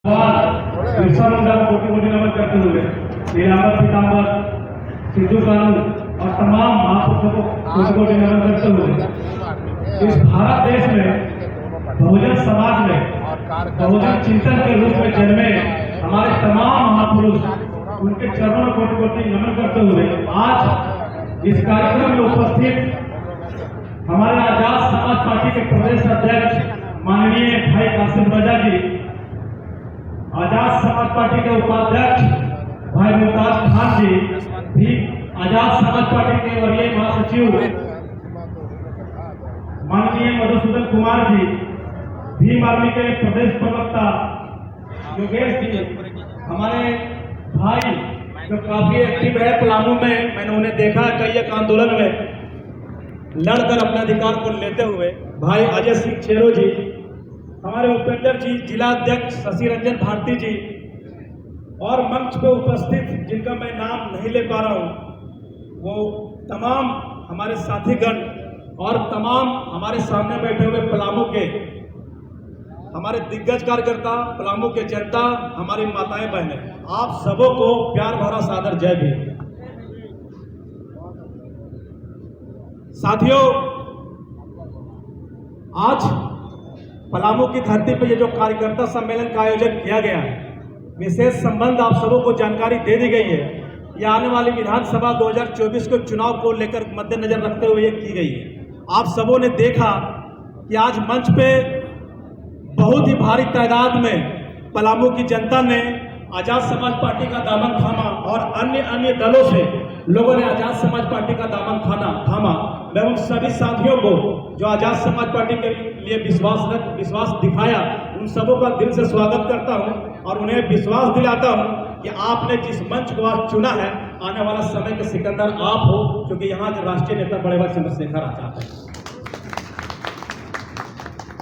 बिरसा मुंडा को कोटि कोटि नमन करते हुए नीलांबर पीतांबर सिद्धू कानू और तमाम महापुरुषों को कोटि कोटि नमन करते हुए इस भारत देश में बहुजन समाज में बहुजन चिंतन के रूप में जन्मे हमारे तमाम महापुरुष उनके चरणों में कोटि कोटि नमन करते हुए आज इस कार्यक्रम में उपस्थित हमारे आजाद समाज पार्टी के प्रदेश अध्यक्ष माननीय भाई कासिम रजा जी, आजाद समाज पार्टी के उपाध्यक्ष भाई मुमताज खान जी भी, आजाद समाज पार्टी के वरीय महासचिव माननीय मधुसूदन कुमार जी, भीम आर्मी के प्रदेश प्रवक्ता योगेश जी, हमारे भाई जो काफी एक्टिव है पलामू में, मैंने उन्हें देखा कई एक आंदोलन में लड़कर अपने अधिकार को लेते हुए, भाई अजय सिंह चेरो जी, हमारे उपेंद्र जी, जिला अध्यक्ष शशि रंजन भारती जी और मंच पे उपस्थित जिनका मैं नाम नहीं ले पा रहा हूँ, वो तमाम हमारे साथीगण और तमाम हमारे सामने बैठे हुए पलामू के हमारे दिग्गज कार्यकर्ता, पलामू के जनता, हमारी माताएं बहनें, आप सबों को प्यार भरा सादर जय भीम। साथियों, आज पलामू की धरती पर ये जो कार्यकर्ता सम्मेलन का आयोजन किया गया है, विशेष संबंध आप सबों को जानकारी दे दी गई है। ये आने वाली विधानसभा 2024 के चुनाव को लेकर मद्देनजर रखते हुए ये की गई है। आप सबों ने देखा कि आज मंच पे बहुत ही भारी तादाद में पलामू की जनता ने आजाद समाज पार्टी का दामन थामा और अन्य दलों से लोगों ने आजाद समाज पार्टी का दामन थामा। मैं उन सभी साथियों को जो आजाद समाज पार्टी के लिए विश्वास दिखाया, उन सबों का दिल से स्वागत करता हूं और उन्हें विश्वास दिलाता हूं कि आपने जिस मंच को आज चुना है, आने वाला समय के सिकंदर आप हो, क्योंकि यहाँ के राष्ट्रीय नेता बड़े भाई चंद्रशेखर आजाद हैं।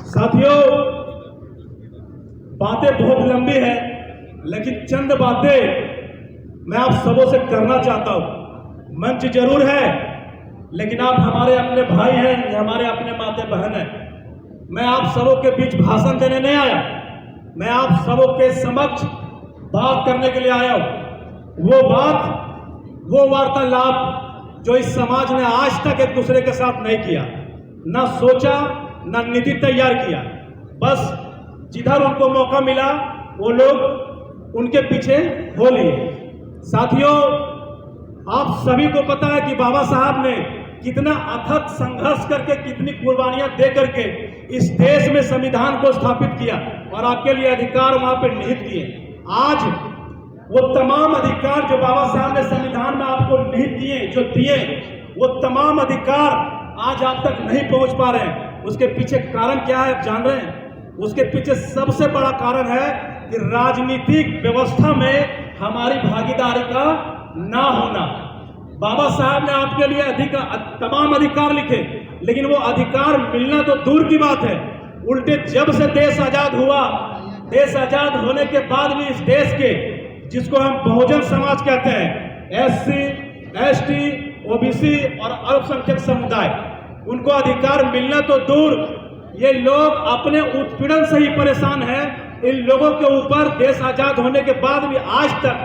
साथियों, बातें बहुत लंबी है, लेकिन चंद बातें मैं आप सबों से करना चाहता हूं। मंच जरूर है, लेकिन आप हमारे अपने भाई हैं, हमारे अपने माते बहन हैं। मैं आप सबों के बीच भाषण देने नहीं आया, मैं आप सबों के समक्ष बात करने के लिए आया हूं। वो वार्तालाप जो इस समाज ने आज तक एक दूसरे के साथ नहीं किया, ना सोचा, ना नीति तैयार किया। बस जिधर उनको मौका मिला वो लोग उनके पीछे हो लिए। साथियों, आप सभी को पता है कि बाबा साहब ने कितना अथक संघर्ष करके, कितनी कुर्बानियां दे करके इस देश में संविधान को स्थापित किया और आपके लिए अधिकार वहां पे निहित किए। आज वो तमाम अधिकार जो बाबा साहब ने संविधान में आपको निहित किए, जो दिए, वो तमाम अधिकार आज आप तक नहीं पहुंच पा रहे हैं। उसके पीछे कारण क्या है, आप जान रहे हैं? उसके पीछे सबसे बड़ा कारण है कि राजनीतिक व्यवस्था में हमारी भागीदारी का ना होना। बाबा साहब ने आपके लिए तमाम अधिकार लिखे, लेकिन वो अधिकार मिलना तो दूर की बात है, उल्टे जब से देश आजाद हुआ, देश आजाद होने के बाद भी इस देश के, जिसको हम बहुजन समाज कहते हैं, SC, ST, OBC और अल्पसंख्यक समुदाय, उनको अधिकार मिलना तो दूर, ये लोग अपने उत्पीड़न से ही परेशान हैं। इन लोगों के ऊपर देश आजाद होने के बाद भी आज तक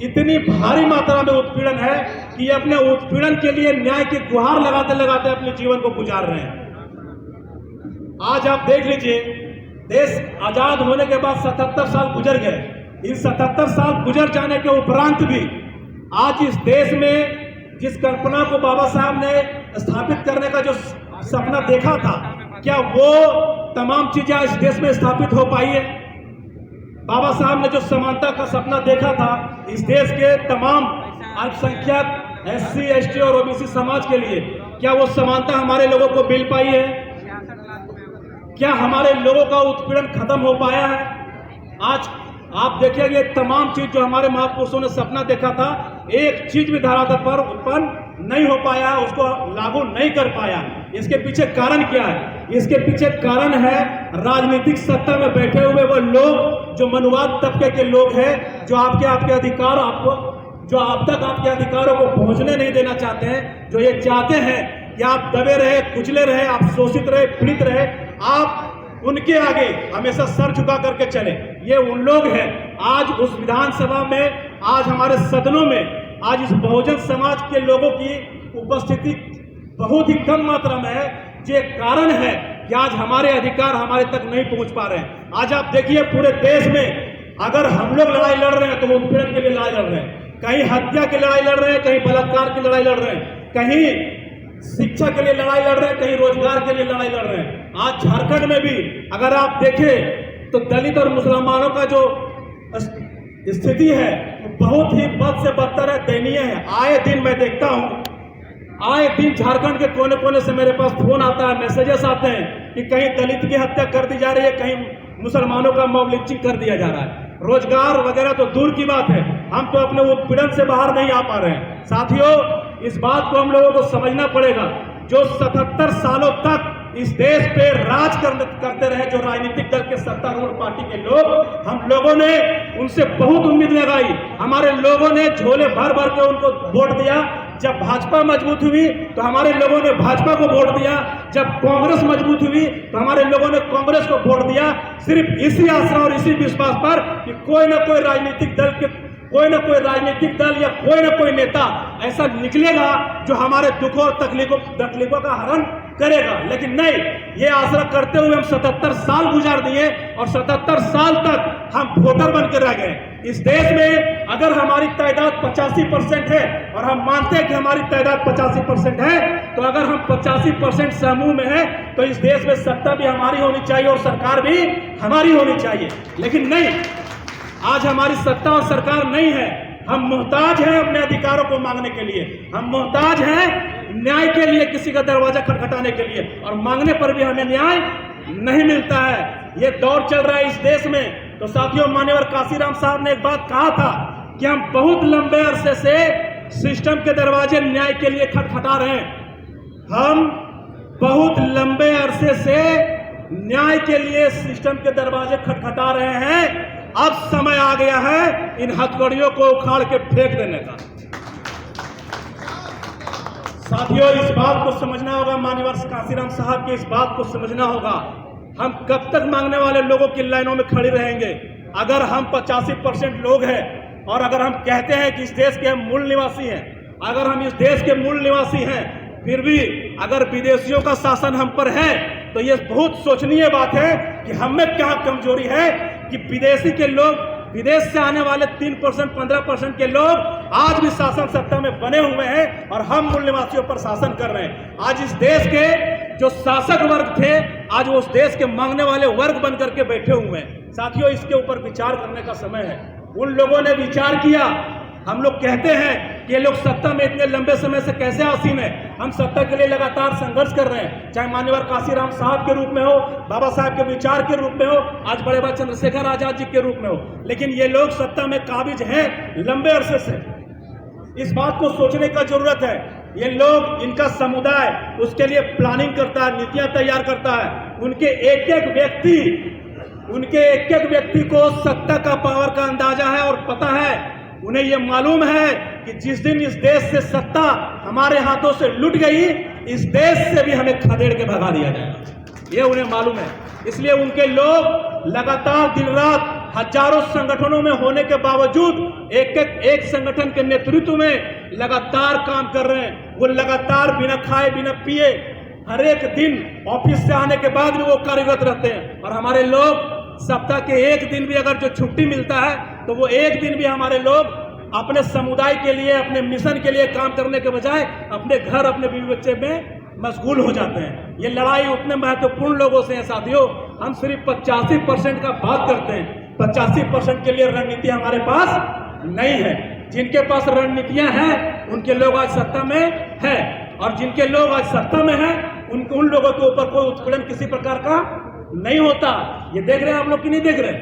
इतनी भारी मात्रा में उत्पीड़न है कि ये अपने उत्पीड़न के लिए न्याय की गुहार लगाते लगाते अपने जीवन को गुजार रहे हैं। आज आप देख लीजिए, देश आजाद होने के बाद 77 साल गुजर गए। इन 77 साल गुजर जाने के उपरांत भी आज इस देश में जिस कल्पना को बाबा साहब ने स्थापित करने का जो सपना देखा था, क्या वो तमाम चीजें इस देश में स्थापित हो पाई है? बाबा साहब ने जो समानता का सपना देखा था इस देश के तमाम अल्पसंख्यक SC, ST और OBC समाज के लिए, क्या वो समानता हमारे लोगों को मिल पाई है? क्या हमारे लोगों का उत्पीड़न खत्म हो पाया है? आज आप देखिए, तमाम चीज जो हमारे महापुरुषों ने सपना देखा था, एक चीज भी धरातल पर उत्पन्न नहीं हो पाया, उसको लागू नहीं कर पाया। इसके पीछे कारण क्या है? इसके पीछे कारण है राजनीतिक सत्ता में बैठे हुए वो लोग जो मनुवाद तबके के लोग हैं, जो आपके अधिकार जो आप तक आपके अधिकारों को पहुंचने नहीं देना चाहते हैं, जो ये चाहते हैं कि आप दबे रहे, कुचले रहे, आप शोषित रहे, पीड़ित रहे, आप उनके आगे हमेशा सर झुका करके चले। ये उन लोग हैं। आज उस विधानसभा में, आज हमारे सदनों में, आज इस बहुजन समाज के लोगों की उपस्थिति बहुत ही कम मात्रा में है। ये कारण है कि आज हमारे अधिकार हमारे तक नहीं पहुंच पा रहे हैं। आज आप देखिए पूरे देश में अगर हम लोग लड़ाई लड़ रहे हैं तो वो उत्पीड़न के लिए लड़ाई लड़ रहे हैं, कहीं हत्या की लड़ाई लड़ रहे हैं, कहीं बलात्कार की लड़ाई लड़ रहे हैं, कहीं शिक्षा के लिए लड़ाई लड़ रहे हैं, कहीं रोजगार के लिए लड़ाई लड़ रहे हैं। आज झारखंड में भी अगर आप देखें तो दलित और मुसलमानों का जो स्थिति है वो बहुत ही बद से बदतर है, दयनीय है। आए दिन मैं देखता हूँ, आए दिन झारखंड के कोने कोने से मेरे पास फोन आता है, मैसेजेस आते हैं कि कहीं दलित की हत्या कर दी जा रही है, कहीं मुसलमानों का मॉब लिंचिंग कर दिया जा रहा है। रोजगार वगैरह तो दूर की बात है, हम तो अपने उत्पीड़न से बाहर नहीं आ पा रहे हैं। साथियों, इस बात को हम लोगों को समझना पड़ेगा। जो 77 सालों तक इस देश पे राज करते रहे जो राजनीतिक दल के सत्तारूढ़ पार्टी के लोग, हम लोगों ने उनसे बहुत उम्मीद लगाई। हमारे लोगों ने झोले भर भर के उनको वोट दिया। जब भाजपा मजबूत हुई तो हमारे लोगों ने भाजपा को वोट दिया, जब कांग्रेस मजबूत हुई तो हमारे लोगों ने कांग्रेस को वोट दिया, सिर्फ इसी आशा और इसी विश्वास पर कि कोई ना कोई राजनीतिक दल या कोई ना कोई नेता ऐसा निकलेगा जो हमारे दुखों और तकलीफों का हरण करेगा। लेकिन नहीं, ये आशा करते हुए हम 77 साल गुजार दिए और 77 साल तक हम वोटर बन के रह गए। इस देश में अगर हमारी तादाद 85% है और हम मानते हैं कि हमारी तादाद 85% है, तो अगर हम 85% समूह में है तो इस देश में सत्ता भी हमारी होनी चाहिए और सरकार भी हमारी होनी चाहिए। लेकिन नहीं, आज हमारी सत्ता और सरकार नहीं है। हम मोहताज हैं अपने अधिकारों को मांगने के लिए, हम मोहताज हैं न्याय के लिए, किसी का दरवाजा खटखटाने के लिए, और मांगने पर भी हमें न्याय नहीं मिलता है। ये दौर चल रहा है इस देश में। तो साथियों, मान्यवर काशीराम साहब ने एक बात कहा था कि हम बहुत लंबे अरसे से सिस्टम के दरवाजे न्याय के लिए खटखटा रहे हैं। हम बहुत लंबे अरसे से न्याय के लिए सिस्टम के दरवाजे खटखटा रहे हैं। अब समय आ गया है इन हथकड़ियों को उखाड़ के फेंक देने का। साथियों, इस बात को समझना होगा, माननीय काशीराम साहब की इस बात को समझना होगा। हम कब तक मांगने वाले लोगों की लाइनों में खड़े रहेंगे? अगर हम 85% लोग हैं और अगर हम कहते हैं कि इस देश के हम मूल निवासी हैं, अगर हम इस देश के मूल निवासी हैं, फिर भी अगर विदेशियों का शासन हम पर है, तो ये बहुत सोचनीय बात है कि हम में क्या कमजोरी है कि विदेशी के लोग, विदेश से आने वाले 3% 15% के लोग आज भी शासन सत्ता में बने हुए हैं और हम मूल निवासियों पर शासन कर रहे हैं। आज इस देश के जो शासक वर्ग थे, आज वो उस देश के मांगने वाले वर्ग बन करके बैठे हुए हैं। साथियों, इसके ऊपर विचार करने का समय है। उन लोगों ने विचार किया। हम लोग कहते हैं कि ये लोग सत्ता में इतने लंबे समय से कैसे आसीन है। हम सत्ता के लिए लगातार संघर्ष कर रहे हैं, चाहे मान्यवर काशीराम साहब के रूप में हो, बाबा साहब के विचार के रूप में हो, आज बड़े भाई चंद्रशेखर आजाद जी के रूप में हो। लेकिन ये लोग सत्ता में काबिज हैं लंबे अरसे से। इस बात को सोचने का जरूरत है। ये लोग, इनका समुदाय उसके लिए प्लानिंग करता है, नीतियां तैयार करता है। उनके एक एक व्यक्ति को सत्ता का पावर का अंदाजा है और पता है, उन्हें यह मालूम है कि जिस दिन इस देश से सत्ता हमारे हाथों से लुट गई, इस देश से भी हमें खदेड़ के भगा दिया जाएगा। ये उन्हें मालूम है। इसलिए उनके लोग लगातार दिन रात हजारों संगठनों में होने के बावजूद एक संगठन के नेतृत्व में लगातार काम कर रहे हैं। वो लगातार बिना खाए बिना पिए हर एक दिन ऑफिस से आने के बाद भी वो कार्यरत रहते हैं। और हमारे लोग सप्ताह के एक दिन भी अगर जो छुट्टी मिलता है तो वो एक दिन भी हमारे लोग अपने समुदाय के लिए, अपने मिशन के लिए काम करने के बजाय अपने घर, अपने बीवी बच्चे में मशगूल हो जाते हैं। ये लड़ाई उतने महत्वपूर्ण लोगों से है साथियों। हम सिर्फ 85% का बात करते हैं। 85% के लिए रणनीति हमारे पास नहीं है। जिनके पास रणनीतियां हैं उनके लोग आज सत्ता में है, और जिनके लोग आज सत्ता में हैं उन लोगों के ऊपर कोई उत्पीड़न किसी प्रकार का नहीं होता। ये देख रहे हैं आप लोग कि नहीं देख रहे?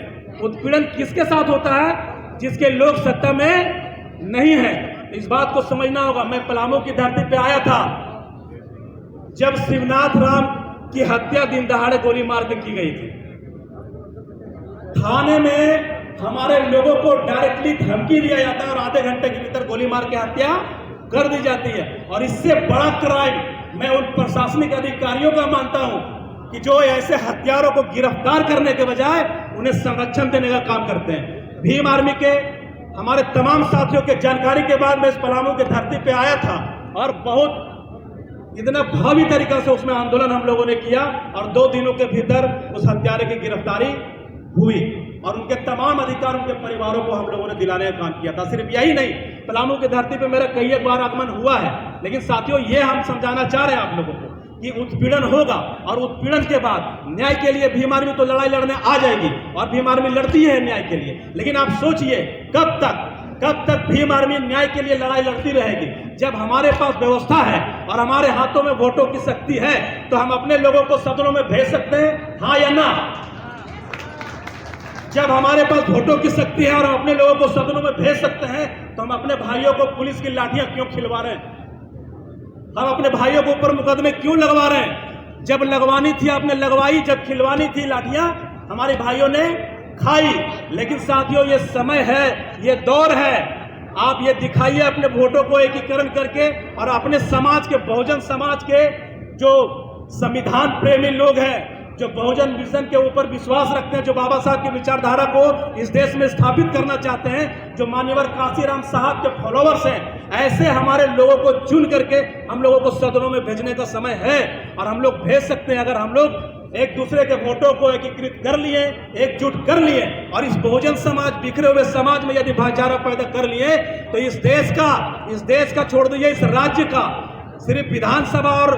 उत्पीड़न किसके साथ होता है? जिसके लोग सत्ता में नहीं है। इस बात को समझना होगा। मैं पलामू की धरती पे आया था जब शिवनाथ राम की हत्या दिन दहाड़े गोली मार के की गई थी। थाने में हमारे लोगों को डायरेक्टली धमकी दिया जाता है और आधे घंटे के भीतर गोली मार के हत्या कर दी जाती है। और इससे बड़ा क्राइम मैं उन प्रशासनिक अधिकारियों का मानता हूं कि जो ऐसे हत्यारों को गिरफ्तार करने के बजाय उन्हें संरक्षण देने का काम करते हैं। भीम आर्मी के हमारे तमाम साथियों के जानकारी के बाद मैं इस पलामू की धरती पे आया था और बहुत इतना भावी तरीका से उसमें आंदोलन हम लोगों ने किया और 2 दिनों के भीतर उस हत्यारे की गिरफ्तारी हुई और उनके तमाम अधिकार उनके परिवारों को हम लोगों ने दिलाने का काम किया था। सिर्फ यही नहीं, पलामू की धरती पे मेरा कई एक बार आगमन हुआ है, लेकिन साथियों ये हम समझाना चाह रहे हैं आप लोगों को कि उत्पीड़न होगा और उत्पीड़न के बाद न्याय के लिए भीम आर्मी तो लड़ाई लड़ने आ जाएगी और भीम आर्मी लड़ती है न्याय के लिए, लेकिन आप सोचिए कब तक भीम आर्मी न्याय के लिए लड़ाई लड़ती रहेगी? जब हमारे पास व्यवस्था है और हमारे हाथों में वोटों की शक्ति है तो हम अपने लोगों को सदनों में भेज सकते हैं, हाँ या ना? जब हमारे पास वोटों की शक्ति है और हम अपने लोगों को सदनों में भेज सकते हैं तो हम अपने भाइयों को पुलिस की लाठियां क्यों खिलवा रहे हैं? हम अपने भाइयों के ऊपर मुकदमे क्यों लगवा रहे हैं? जब लगवानी थी आपने लगवाई, जब खिलवानी थी लाठियां हमारे भाइयों ने खाई। लेकिन साथियों ये समय है, ये दौर है, आप ये दिखाइए अपने वोटों को एकीकरण करके और अपने समाज के, बहुजन समाज के जो संविधान प्रेमी लोग हैं, जो बहुजन विजन के ऊपर विश्वास रखते हैं, जो बाबा साहब की विचारधारा को इस देश में स्थापित करना चाहते हैं, जो मान्यवर काशीराम साहब के फॉलोअर्स हैं, ऐसे हमारे लोगों को चुन करके हम लोगों को सदनों में भेजने का समय है और हम लोग भेज सकते हैं। अगर हम लोग एक दूसरे के वोटों को एकीकृत कर लिए, एकजुट कर लिए और इस बहुजन समाज, बिखरे हुए समाज में यदि भाईचारा पैदा कर लिए तो इस देश का छोड़ दीजिए, इस राज्य का सिर्फ विधानसभा और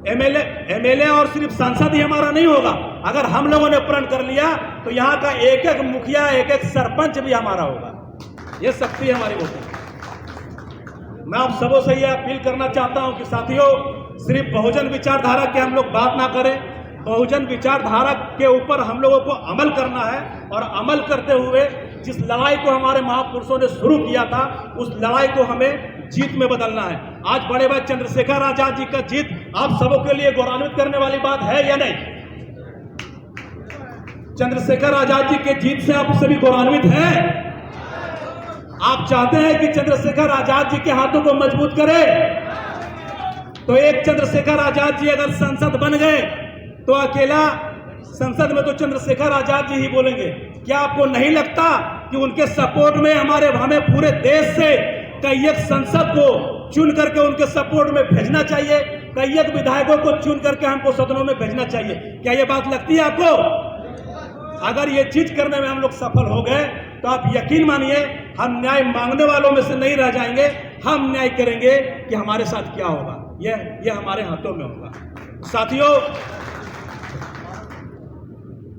एमएलए और सिर्फ सांसद ही हमारा नहीं होगा। अगर हम लोगों ने प्रण कर लिया तो यहाँ का एक एक मुखिया, एक एक सरपंच भी हमारा होगा। ये शक्ति है हमारी वोटों। मैं आप सबों से यह अपील करना चाहता हूं कि साथियों, सिर्फ बहुजन विचारधारा के हम लोग बात ना करें, बहुजन विचारधारा के ऊपर हम लोगों को अमल करना है और अमल करते हुए जिस लड़ाई को हमारे महापुरुषों ने शुरू किया था उस लड़ाई को हमें जीत में बदलना है। आज बड़े भाई चंद्रशेखर आजाद जी का जीत आप सबों के लिए गौरवान्वित करने वाली बात है या नहीं? चंद्रशेखर आजाद जी के जीत से आप सभी गौरवान्वित हैं? आप चाहते हैं कि चंद्रशेखर आजाद जी के हाथों को मजबूत करें? तो एक चंद्रशेखर आजाद जी अगर सांसद बन गए तो अकेला संसद में तो चंद्रशेखर आजाद जी ही बोलेंगे। क्या आपको नहीं लगता कि उनके सपोर्ट में हमें पूरे देश से कई एक संसद को चुन करके उनके सपोर्ट में भेजना चाहिए, कई एक विधायकों को चुन करके हमको सदनों में भेजना चाहिए? क्या ये बात लगती है आपको? अगर ये चीज करने में हम लोग सफल हो गए तो आप यकीन मानिए हम न्याय मांगने वालों में से नहीं रह जाएंगे। हम न्याय करेंगे कि हमारे साथ क्या होगा, ये हमारे हाथों में होगा। साथियों,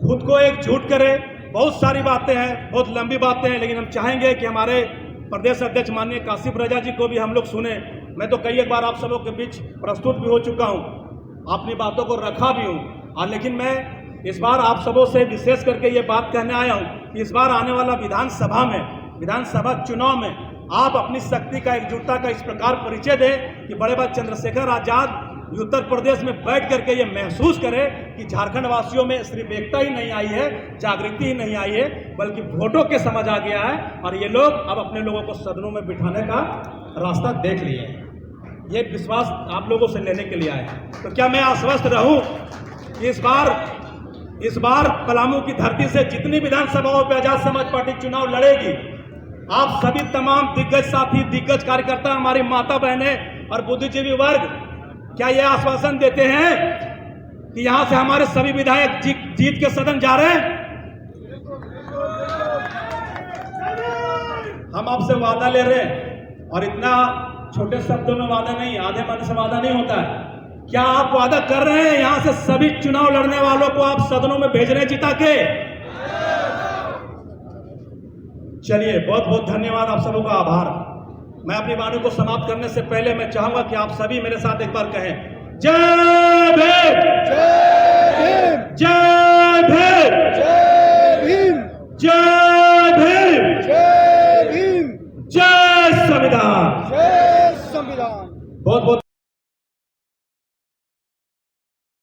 खुद को एक झूठ करें, बहुत सारी बातें हैं, बहुत लंबी बातें हैं, लेकिन हम चाहेंगे कि हमारे प्रदेश अध्यक्ष माननीय काशिफ रजा जी को भी हम लोग सुने। मैं तो कई एक बार आप सबों के बीच प्रस्तुत भी हो चुका हूं, अपनी बातों को रखा भी हूं, लेकिन मैं इस बार आप सबों से विशेष करके ये बात कहने आया हूं कि इस बार आने वाला विधानसभा चुनाव में आप अपनी शक्ति का, एकजुटता का इस प्रकार परिचय दें कि बड़े भाई चंद्रशेखर आजाद उत्तर प्रदेश में बैठ करके ये महसूस करें कि झारखंड वासियों में सिर्फ एकता ही नहीं आई है, जागृति ही नहीं आई है, बल्कि वोटों के समझ आ गया है और ये लोग अब अपने लोगों को सदनों में बिठाने का रास्ता देख लिए हैं। ये विश्वास आप लोगों से लेने के लिए आए। तो क्या मैं आश्वस्त रहूं कि इस बार पलामू की धरती से जितनी विधानसभाओं पर आजाद समाज पार्टी चुनाव लड़ेगी, आप सभी तमाम दिग्गज साथी, दिग्गज कार्यकर्ता, हमारी माता बहनें और बुद्धिजीवी वर्ग क्या यह आश्वासन देते हैं कि यहां से हमारे सभी विधायक जीत के सदन जा रहे हैं? हम आपसे वादा ले रहे हैं और इतना छोटे शब्दों में वादा नहीं, आधे मन से वादा नहीं होता है। क्या आप वादा कर रहे हैं यहां से सभी चुनाव लड़ने वालों को आप सदनों में भेज रहे हैं जिता के? चलिए, बहुत बहुत धन्यवाद, आप सबों का आभार। मैं अपनी वाणी को समाप्त करने से पहले मैं चाहूंगा कि आप सभी मेरे साथ एक बार कहें, जय भीम, जय भीम, जय भीम, जय भीम, जय भीम, जय संविधान, जय संविधान। बहुत बहुत